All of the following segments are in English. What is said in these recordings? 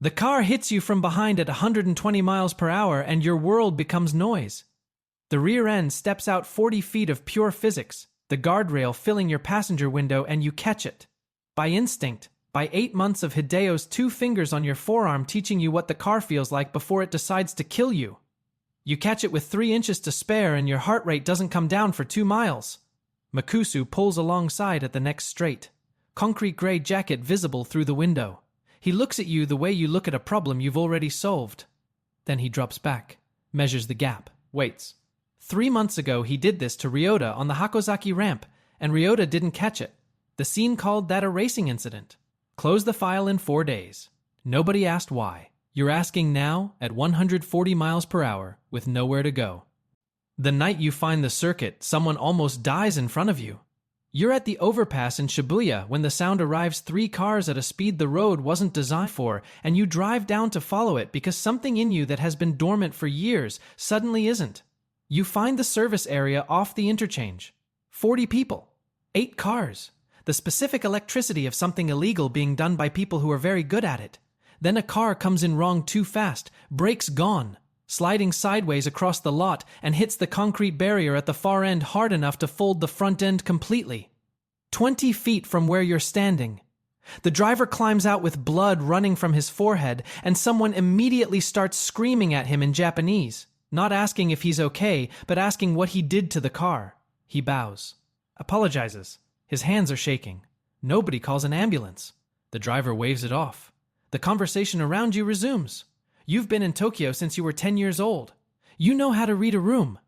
The car hits you from behind at 120 miles per hour and your world becomes noise. The rear end steps out 40 feet of pure physics, the guardrail filling your passenger window, and you catch it. By instinct, by 8 months of Hideo's 2 fingers on your forearm teaching you what the car feels like before it decides to kill you. You catch it with 3 inches to spare and your heart rate doesn't come down for 2 miles. Makusu pulls alongside at the next straight. Concrete gray jacket visible through the window. He looks at you the way you look at a problem you've already solved. Then he drops back, measures the gap, waits. 3 months ago he did this to Ryota on the Hakozaki ramp, and Ryota didn't catch it. The scene called that a racing incident. Close the file in 4 days. Nobody asked why. You're asking now at 140 miles per hour with nowhere to go. The night you find the circuit, someone almost dies in front of you. You're at the overpass in Shibuya when the sound arrives 3 cars at a speed the road wasn't designed for, and you drive down to follow it because something in you that has been dormant for years suddenly isn't. You find the service area off the interchange. 40 people. 8 cars. The specific electricity of something illegal being done by people who are very good at it. Then a car comes in wrong too fast, brakes gone, sliding sideways across the lot and hits the concrete barrier at the far end hard enough to fold the front end completely. 20 feet from where you're standing. The driver climbs out with blood running from his forehead, and someone immediately starts screaming at him in Japanese, not asking if he's okay, but asking what he did to the car. He bows, apologizes. His hands are shaking. Nobody calls an ambulance. The driver waves it off. The conversation around you resumes. You've been in Tokyo since you were 10 years old. You know how to read a room.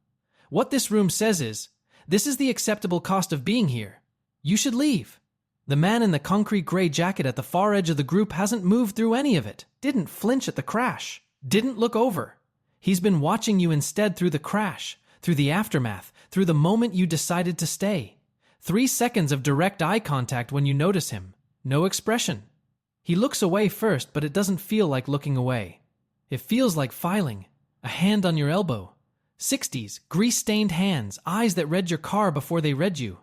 What this room says is, this is the acceptable cost of being here. You should leave. The man in the concrete gray jacket at the far edge of the group hasn't moved through any of it, didn't flinch at the crash, didn't look over. He's been watching you instead through the crash, through the aftermath, through the moment you decided to stay. 3 seconds of direct eye contact when you notice him. No expression. He looks away first, but it doesn't feel like looking away. It feels like filing. A hand on your elbow. 60s, grease-stained hands, eyes that read your car before they read you.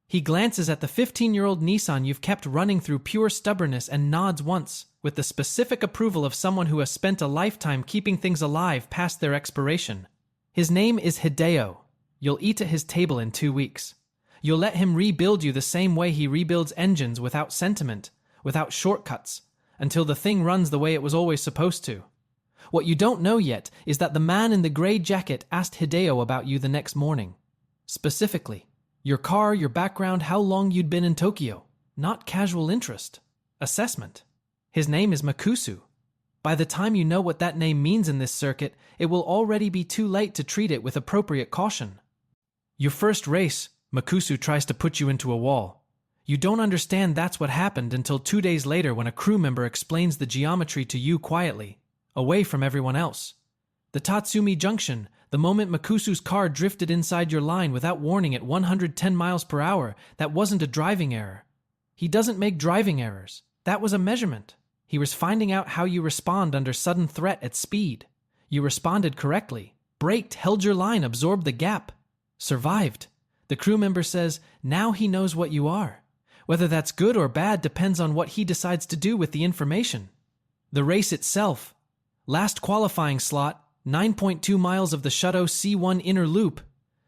He glances at the 15-year-old Nissan you've kept running through pure stubbornness and nods once, with the specific approval of someone who has spent a lifetime keeping things alive past their expiration. His name is Hideo. You'll eat at his table in 2 weeks. You'll let him rebuild you the same way he rebuilds engines, without sentiment, without shortcuts, until the thing runs the way it was always supposed to. What you don't know yet is that the man in the gray jacket asked Hideo about you the next morning. Specifically, your car, your background, how long you'd been in Tokyo. Not casual interest. Assessment. His name is Makusu. By the time you know what that name means in this circuit, it will already be too late to treat it with appropriate caution. Your first race, Makusu tries to put you into a wall. You don't understand that's what happened until 2 days later when a crew member explains the geometry to you quietly, away from everyone else. The Tatsumi Junction, the moment Makusu's car drifted inside your line without warning at 110 miles per hour, that wasn't a driving error. He doesn't make driving errors. That was a measurement. He was finding out how you respond under sudden threat at speed. You responded correctly, braked, held your line, absorbed the gap, survived. The crew member says, now he knows what you are. Whether that's good or bad depends on what he decides to do with the information. The race itself. Last qualifying slot, 9.2 miles of the Shuto C1 inner loop.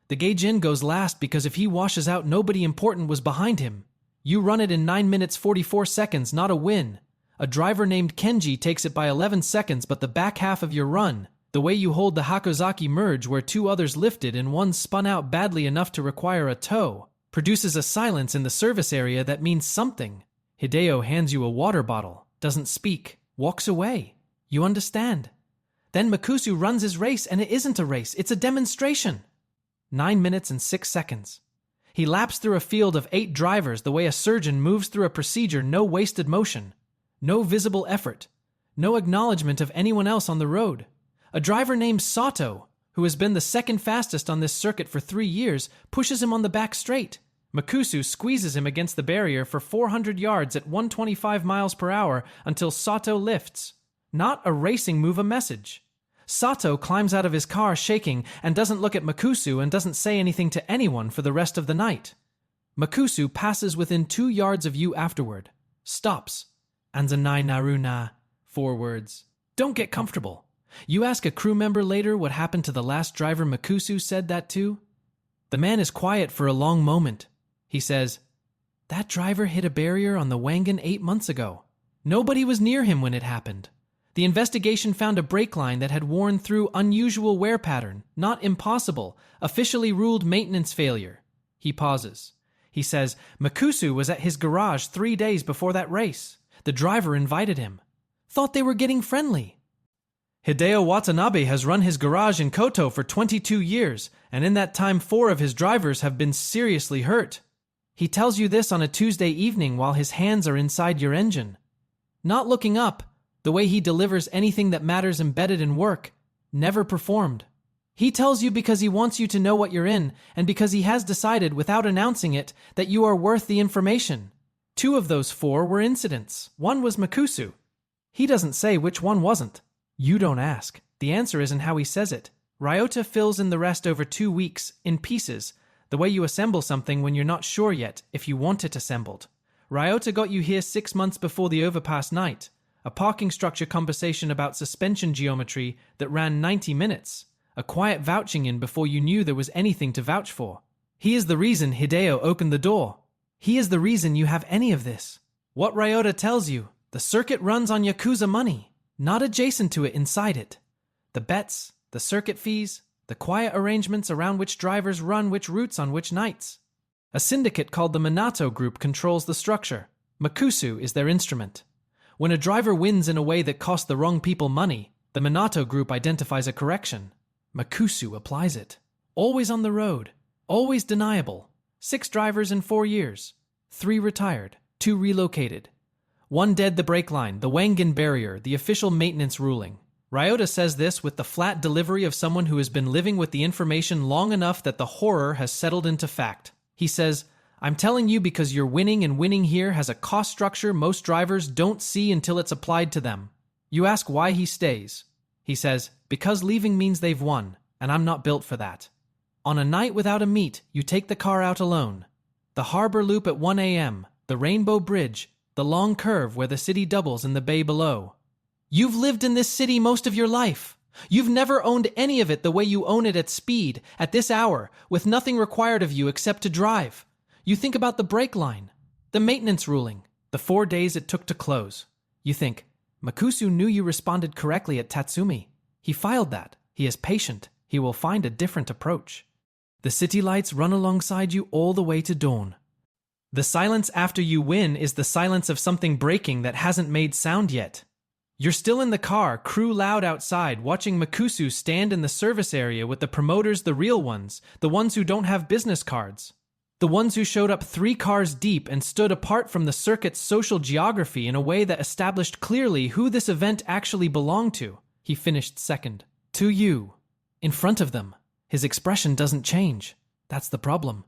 The gaijin goes last because if he washes out, nobody important was behind him. You run it in 9 minutes 44 seconds, not a win. A driver named Kenji takes it by 11 seconds, but the back half of your run, the way you hold the Hakozaki merge where 2 others lifted and one spun out badly enough to require a tow, produces a silence in the service area that means something. Hideo hands you a water bottle, doesn't speak, walks away. You understand. Then Makusu runs his race, and it isn't a race, it's a demonstration. 9 minutes and 6 seconds. He laps through a field of 8 drivers the way a surgeon moves through a procedure, no wasted motion, no visible effort, no acknowledgement of anyone else on the road. A driver named Sato, who has been the second fastest on this circuit for 3 years, pushes him on the back straight. Makusu squeezes him against the barrier for 400 yards at 125 miles per hour until Sato lifts. Not a racing move, a message. Sato climbs out of his car shaking and doesn't look at Makusu and doesn't say anything to anyone for the rest of the night. Makusu passes within 2 yards of you afterward. Stops. Anzanai naruna. 4 words. Don't get comfortable. You ask a crew member later what happened to the last driver Makusu said that to? The man is quiet for a long moment. He says, "That driver hit a barrier on the Wangan 8 months ago. Nobody was near him when it happened. The investigation found a brake line that had worn through unusual wear pattern, not impossible, officially ruled maintenance failure." He pauses. He says, "Makusu was at his garage 3 days before that race. The driver invited him. Thought they were getting friendly." Hideo Watanabe has run his garage in Koto for 22 years, and in that time 4 of his drivers have been seriously hurt. He tells you this on a Tuesday evening while his hands are inside your engine. Not looking up, the way he delivers anything that matters embedded in work, never performed. He tells you because he wants you to know what you're in, and because he has decided, without announcing it, that you are worth the information. 2 of those 4 were incidents. 1 was Makusu. He doesn't say which one wasn't. You don't ask. The answer isn't how he says it. Ryota fills in the rest over 2 weeks, in pieces, the way you assemble something when you're not sure yet if you want it assembled. Ryota got you here 6 months before the overpass night, a parking structure conversation about suspension geometry that ran 90 minutes, a quiet vouching in before you knew there was anything to vouch for. He is the reason Hideo opened the door. He is the reason you have any of this. What Ryota tells you, the circuit runs on yakuza money. Not adjacent to it, inside it. The bets, the circuit fees, the quiet arrangements around which drivers run which routes on which nights. A syndicate called the Minato Group controls the structure. Makusu is their instrument. When a driver wins in a way that costs the wrong people money, the Minato Group identifies a correction. Makusu applies it. Always on the road. Always deniable. 6 drivers in 4 years. 3 retired. 2 relocated. 1 dead the brake line, the Wangan barrier, the official maintenance ruling. Ryota says this with the flat delivery of someone who has been living with the information long enough that the horror has settled into fact. He says, "I'm telling you because you're winning, and winning here has a cost structure most drivers don't see until it's applied to them." You ask why he stays. He says, "Because leaving means they've won, and I'm not built for that." On a night without a meet, you take the car out alone. The harbor loop at 1 a.m., the Rainbow Bridge, the long curve where the city doubles in the bay below. You've lived in this city most of your life. You've never owned any of it the way you own it at speed, at this hour, with nothing required of you except to drive. You think about the brake line, the maintenance ruling, the 4 days it took to close. You think, Makusu knew you responded correctly at Tatsumi. He filed that. He is patient. He will find a different approach. The city lights run alongside you all the way to dawn. The silence after you win is the silence of something breaking that hasn't made sound yet. You're still in the car, crew loud outside, watching Makusu stand in the service area with the promoters, the real ones, the ones who don't have business cards. The ones who showed up 3 cars deep and stood apart from the circuit's social geography in a way that established clearly who this event actually belonged to. He finished second. To you. In front of them. His expression doesn't change. That's the problem.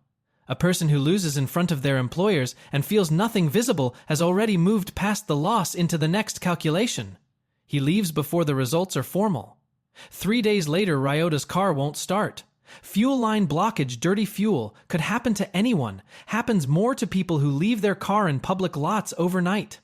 A person who loses in front of their employers and feels nothing visible has already moved past the loss into the next calculation. He leaves before the results are formal. 3 days later, Ryota's car won't start. Fuel line blockage, dirty fuel, could happen to anyone, happens more to people who leave their car in public lots overnight.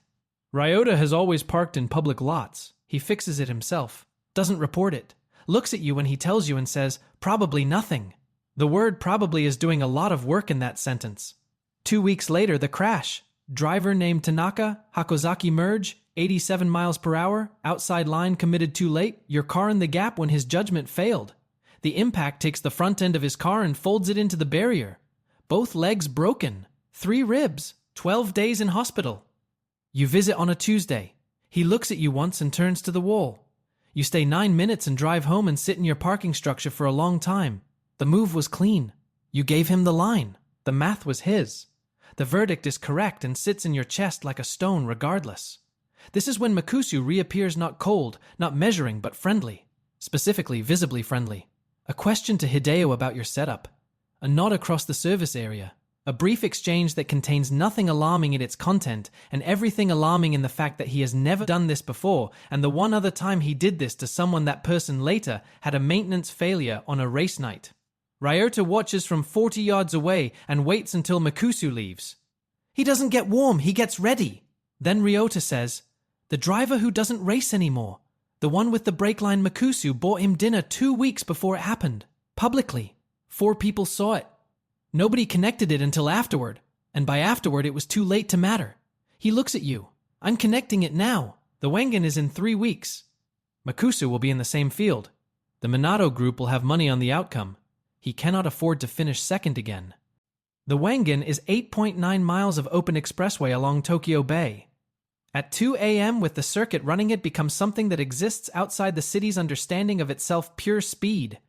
Ryota has always parked in public lots. He fixes it himself, doesn't report it, looks at you when he tells you and says, probably nothing. The word probably is doing a lot of work in that sentence. 2 weeks later, the crash. Driver named Tanaka, Hakozaki merge, 87 miles per hour, outside line committed too late, your car in the gap when his judgment failed. The impact takes the front end of his car and folds it into the barrier. Both legs broken, 3 ribs, 12 days in hospital. You visit on a Tuesday. He looks at you once and turns to the wall. You stay 9 minutes and drive home and sit in your parking structure for a long time. The move was clean. You gave him the line. The math was his. The verdict is correct and sits in your chest like a stone regardless. This is when Makusu reappears not cold, not measuring, but friendly. Specifically, visibly friendly. A question to Hideo about your setup. A nod across the service area. A brief exchange that contains nothing alarming in its content and everything alarming in the fact that he has never done this before, and the one other time he did this to someone, that person later had a maintenance failure on a race night. Ryota watches from 40 yards away and waits until Makusu leaves. He doesn't get warm, he gets ready. Then Ryota says, The driver who doesn't race anymore. The one with the brake line. Makusu bought him dinner 2 weeks before it happened. Publicly. 4 people saw it. Nobody connected it until afterward. And by afterward it was too late to matter. He looks at you. I'm connecting it now. The Wangan is in 3 weeks. Makusu will be in the same field. The Minato group will have money on the outcome. He cannot afford to finish second again. The Wangan is 8.9 miles of open expressway along Tokyo Bay. At 2 a.m. with the circuit running, it becomes something that exists outside the city's understanding of itself. Pure speed.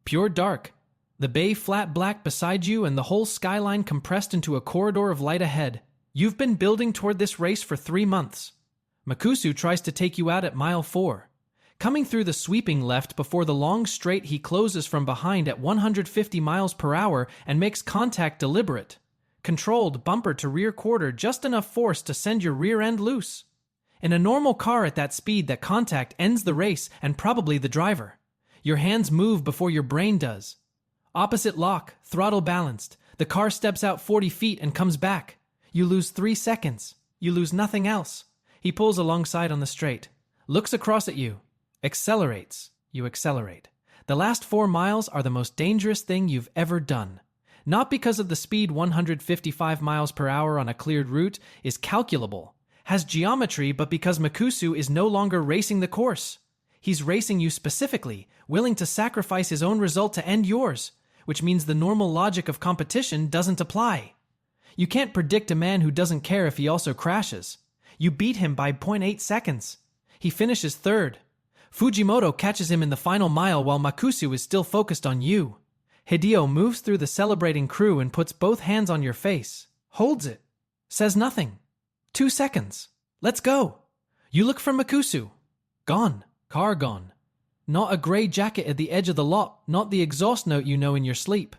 Pure dark. The bay flat black beside you and the whole skyline compressed into a corridor of light ahead. You've been building toward this race for 3 months. Makusu tries to take you out at mile 4. Coming through the sweeping left before the long straight, he closes from behind at 150 miles per hour and makes contact deliberate. Controlled bumper to rear quarter, just enough force to send your rear end loose. In a normal car at that speed, that contact ends the race and probably the driver. Your hands move before your brain does. Opposite lock, throttle balanced. The car steps out 40 feet and comes back. You lose 3 seconds. You lose nothing else. He pulls alongside on the straight. Looks across at you. Accelerates. You accelerate. The last 4 miles are the most dangerous thing you've ever done. Not because of the speed. 155 miles per hour on a cleared route is calculable, has geometry, but because Makusu is no longer racing the course. He's racing you specifically, willing to sacrifice his own result to end yours, which means the normal logic of competition doesn't apply. You can't predict a man who doesn't care if he also crashes. You beat him by 0.8 seconds. He finishes third. Fujimoto catches him in the final mile while Makusu is still focused on you. Hideo moves through the celebrating crew and puts both hands on your face, holds it, says nothing. 2 seconds. Let's go. You look for Makusu. Gone. Car gone. Not a gray jacket at the edge of the lot, not the exhaust note you know in your sleep.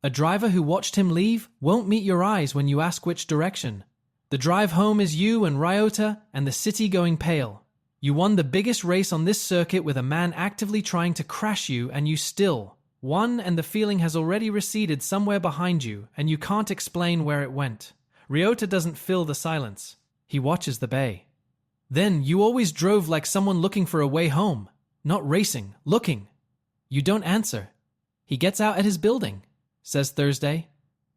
A driver who watched him leave won't meet your eyes when you ask which direction. The drive home is you and Ryota and the city going pale. You won the biggest race on this circuit with a man actively trying to crash you, and you still won, and the feeling has already receded somewhere behind you and you can't explain where it went. Ryota doesn't fill the silence. He watches the bay. Then you always drove like someone looking for a way home. Not racing, looking. You don't answer. He gets out at his building, says Thursday,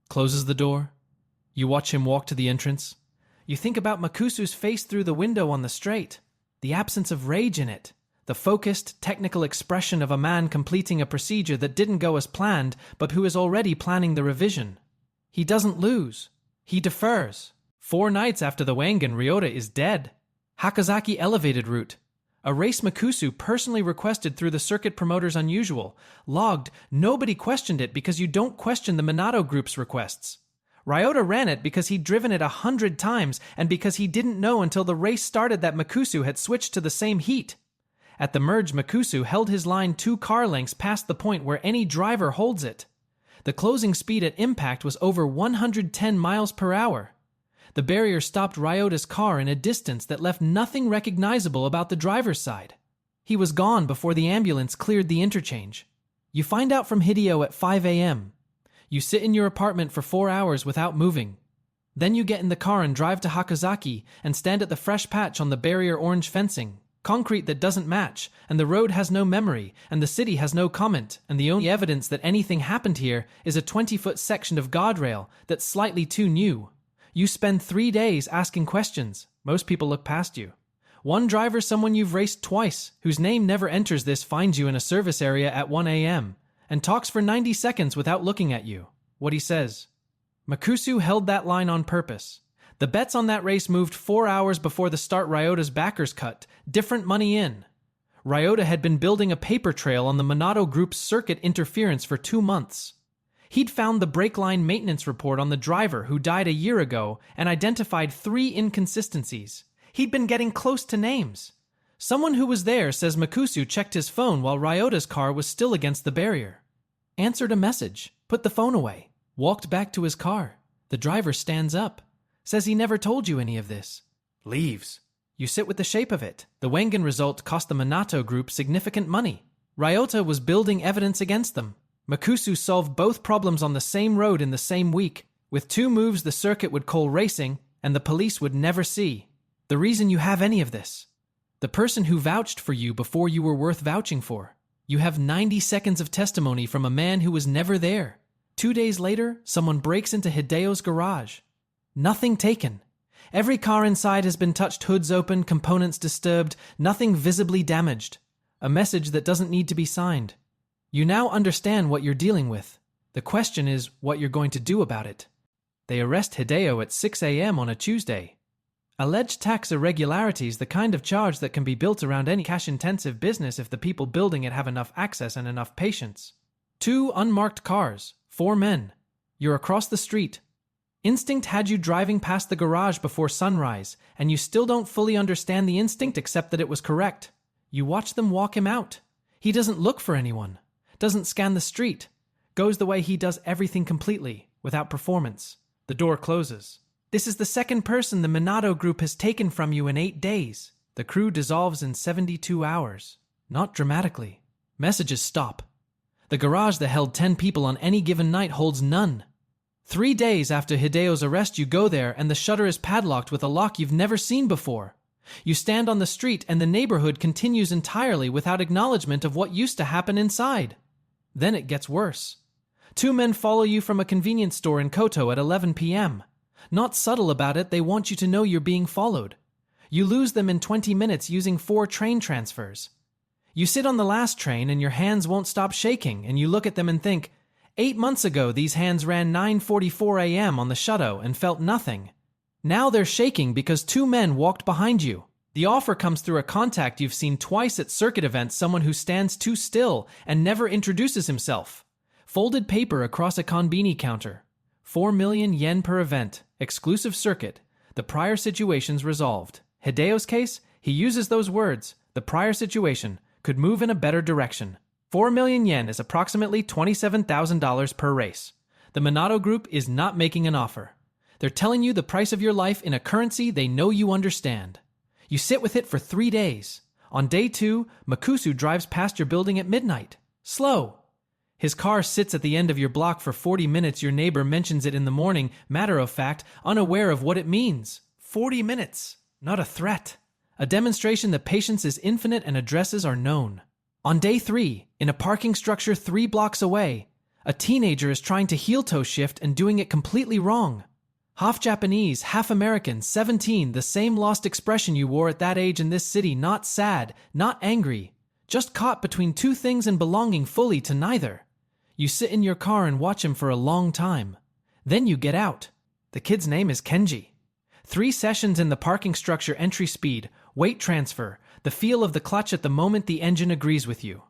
closes the door. You watch him walk to the entrance. You think about Makusu's face through the window on the straight. The absence of rage in it. The focused, technical expression of a man completing a procedure that didn't go as planned, but who is already planning the revision. He doesn't lose. He defers. 4 nights after the Wangan, Ryota is dead. Hakazaki elevated route. A race Makusu personally requested through the circuit promoter's unusual. Logged, nobody questioned it because you don't question the Minato group's requests. Ryota ran it because he'd driven it 100 times and because he didn't know until the race started that Makusu had switched to the same heat. At the merge, Makusu held his line 2 car lengths past the point where any driver holds it. The closing speed at impact was over 110 miles per hour. The barrier stopped Ryota's car in a distance that left nothing recognizable about the driver's side. He was gone before the ambulance cleared the interchange. You find out from Hideo at 5 a.m. You sit in your apartment for 4 hours without moving. Then you get in the car and drive to Hakazaki and stand at the fresh patch on the barrier orange fencing, concrete that doesn't match, and the road has no memory, and the city has no comment, and the only evidence that anything happened here is a 20-foot section of guardrail that's slightly too new. You spend 3 days asking questions. Most people look past you. One driver, someone you've raced twice, whose name never enters this, finds you in a service area at 1 a.m. and talks for 90 seconds without looking at you. What he says. Makusu held that line on purpose. The bets on that race moved 4 hours before the start. Ryota's backers cut. Different money in. Ryota had been building a paper trail on the Minato group's circuit interference for 2 months. He'd found the brake line maintenance report on the driver who died a year ago and identified 3 inconsistencies. He'd been getting close to names. Someone who was there says Makusu checked his phone while Ryota's car was still against the barrier. Answered a message, put the phone away, walked back to his car. The driver stands up, says he never told you any of this. Leaves. You sit with the shape of it. The Wangan result cost the Minato group significant money. Ryota was building evidence against them. Makusu solved both problems on the same road in the same week. With 2 moves the circuit would call racing, and the police would never see. The reason you have any of this. The person who vouched for you before you were worth vouching for. You have 90 seconds of testimony from a man who was never there. 2 days later, someone breaks into Hideo's garage. Nothing taken. Every car inside has been touched, hoods open, components disturbed, nothing visibly damaged. A message that doesn't need to be signed. You now understand what you're dealing with. The question is what you're going to do about it. They arrest Hideo at 6 a.m. on a Tuesday. Alleged tax irregularities, the kind of charge that can be built around any cash-intensive business if the people building it have enough access and enough patience. 2 unmarked cars, 4 men. You're across the street. Instinct had you driving past the garage before sunrise, and you still don't fully understand the instinct except that it was correct. You watch them walk him out. He doesn't look for anyone, doesn't scan the street, goes the way he does everything completely, without performance. The door closes. This is the second person the Minato group has taken from you in 8 days. The crew dissolves in 72 hours. Not dramatically. Messages stop. The garage that held 10 people on any given night holds none. 3 days after Hideo's arrest, you go there and the shutter is padlocked with a lock you've never seen before. You stand on the street and the neighborhood continues entirely without acknowledgement of what used to happen inside. Then it gets worse. 2 men follow you from a convenience store in Koto at 11 p.m. Not subtle about it, they want you to know you're being followed. You lose them in 20 minutes using 4 train transfers. You sit on the last train and your hands won't stop shaking, and you look at them and think, 8 months ago these hands ran 9:44 a.m. on the Shuto and felt nothing. Now they're shaking because 2 men walked behind you. The offer comes through a contact you've seen twice at circuit events, someone who stands too still and never introduces himself. Folded paper across a konbini counter. 4 million yen per event. Exclusive circuit. The prior situation's resolved. Hideo's case, he uses those words. The prior situation could move in a better direction. 4 million yen is approximately $27,000 per race. The Minato group is not making an offer. They're telling you the price of your life in a currency they know you understand. You sit with it for 3 days. On day 2, Makusu drives past your building at midnight. Slow. His car sits at the end of your block for 40 minutes. Your neighbor mentions it in the morning, matter of fact, unaware of what it means. 40 minutes. Not a threat. A demonstration that patience is infinite and addresses are known. On day 3, in a parking structure 3 blocks away, a teenager is trying to heel-toe shift and doing it completely wrong. Half Japanese, half American, 17, the same lost expression you wore at that age in this city, not sad, not angry, just caught between 2 things and belonging fully to neither. You sit in your car and watch him for a long time. Then you get out. The kid's name is Kenji. 3 sessions in the parking structure, entry speed, weight transfer, the feel of the clutch at the moment the engine agrees with you.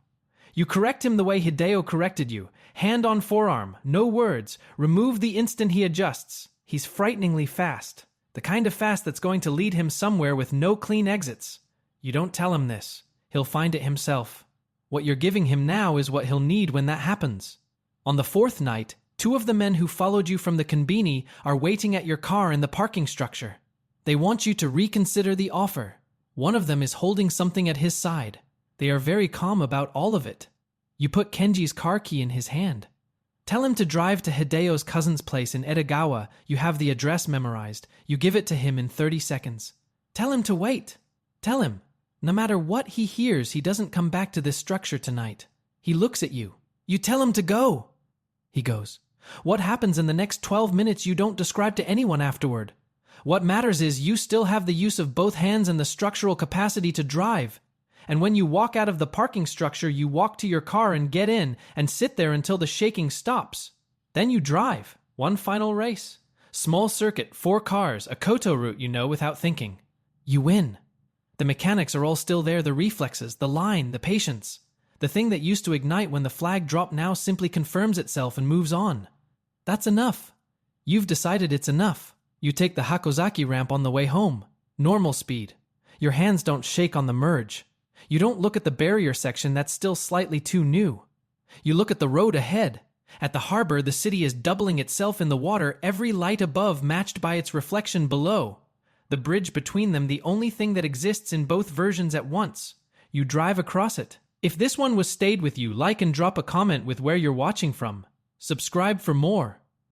You correct him the way Hideo corrected you, hand on forearm, no words, remove the instant he adjusts. He's frighteningly fast, the kind of fast that's going to lead him somewhere with no clean exits. You don't tell him this. He'll find it himself. What you're giving him now is what he'll need when that happens. On the 4th night, 2 of the men who followed you from the konbini are waiting at your car in the parking structure. They want you to reconsider the offer. One of them is holding something at his side. They are very calm about all of it. You put Kenji's car key in his hand. Tell him to drive to Hideo's cousin's place in Edogawa. You have the address memorized. You give it to him in 30 seconds. Tell him to wait. Tell him, no matter what he hears, he doesn't come back to this structure tonight. He looks at you. You tell him to go. He goes. What happens in the next 12 minutes you don't describe to anyone afterward. What matters is you still have the use of both hands and the structural capacity to drive. And when you walk out of the parking structure, you walk to your car and get in and sit there until the shaking stops. Then you drive. 1 final race. Small circuit, 4 cars, a Koto route you know without thinking. You win. The mechanics are all still there, the reflexes, the line, the patience. The thing that used to ignite when the flag dropped now simply confirms itself and moves on. That's enough. You've decided it's enough. You take the Hakozaki ramp on the way home. Normal speed. Your hands don't shake on the merge. You don't look at the barrier section that's still slightly too new. You look at the road ahead. At the harbor, the city is doubling itself in the water, every light above matched by its reflection below. The bridge between them, the only thing that exists in both versions at once. You drive across it. If this one was stayed with you, like and drop a comment with where you're watching from. Subscribe for more.